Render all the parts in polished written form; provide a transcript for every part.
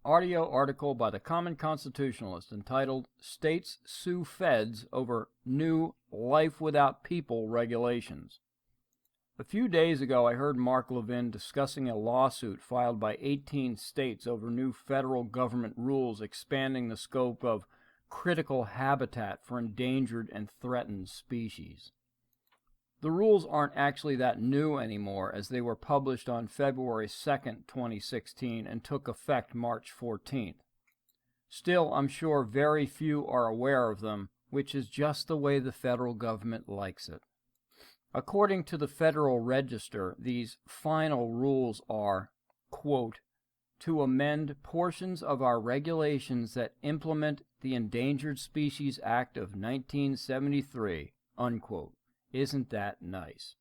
Audio article by the Common Constitutionalist entitled States Sue Feds Over New Life Without People Regulations. A few days ago, I heard Mark Levin discussing a lawsuit filed by 18 states over new federal government rules expanding the scope of critical habitat for endangered and threatened species. The rules aren't actually that new anymore, as they were published on February 2, 2016, and took effect March 14th. Still, I'm sure very few are aware of them, which is just the way the federal government likes it. According to the Federal Register, these final rules are, quote, to amend portions of our regulations that implement the Endangered Species Act of 1973, unquote. Isn't that nice?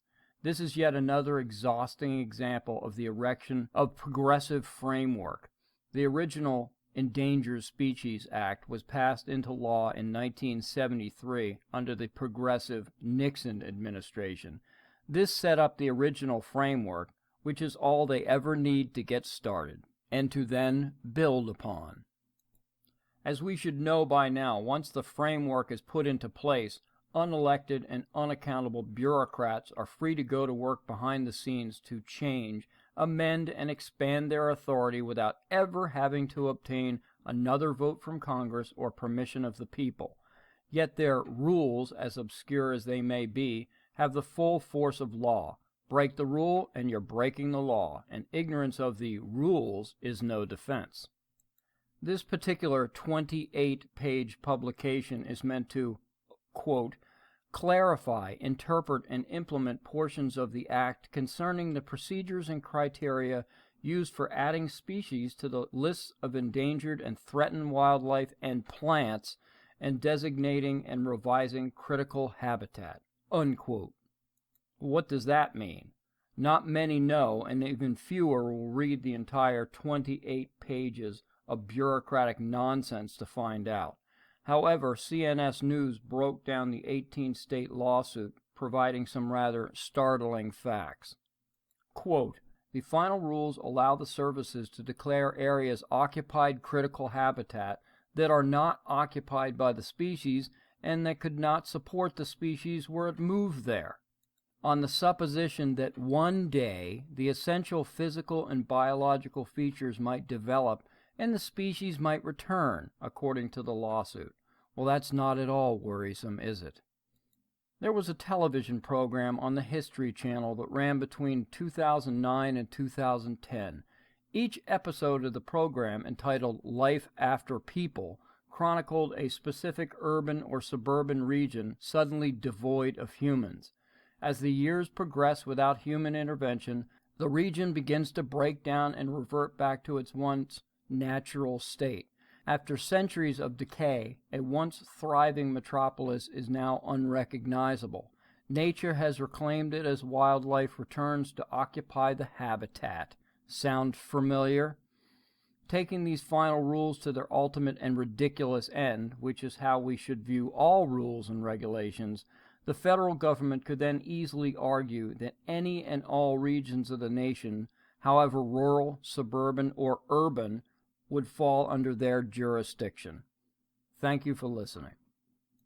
This is yet another exhausting example of the erection of progressive framework. The original Endangered Species Act was passed into law in 1973 under the progressive Nixon administration. This set up the original framework, which is all they ever need to get started, and to then build upon. As we should know by now, once the framework is put into place, unelected and unaccountable bureaucrats are free to go to work behind the scenes to change, amend, and expand their authority without ever having to obtain another vote from Congress or permission of the people. Yet their rules, as obscure as they may be, have the full force of law. Break the rule and you're breaking the law, and ignorance of the rules is no defense. This particular 28-page publication is meant to, quote, clarify, interpret, and implement portions of the Act concerning the procedures and criteria used for adding species to the lists of endangered and threatened wildlife and plants and designating and revising critical habitat, unquote. What does that mean? Not many know, and even fewer will read the entire 28 pages of bureaucratic nonsense to find out. However, CNS News broke down the 18-state lawsuit, providing some rather startling facts. Quote, the final rules allow the services to declare areas occupied critical habitat that are not occupied by the species and that could not support the species were it moved there, on the supposition that one day the essential physical and biological features might develop and the species might return, according to the lawsuit. Well, that's not at all worrisome, is it? There was a television program on the History Channel that ran between 2009 and 2010. Each episode of the program, entitled Life After People, chronicled a specific urban or suburban region suddenly devoid of humans. As the years progress without human intervention, the region begins to break down and revert back to its once natural state. After centuries of decay, a once thriving metropolis is now unrecognizable. Nature has reclaimed it as wildlife returns to occupy the habitat. Sound familiar? Taking these final rules to their ultimate and ridiculous end, which is how we should view all rules and regulations, the federal government could then easily argue that any and all regions of the nation, however rural, suburban, or urban, would fall under their jurisdiction. Thank you for listening.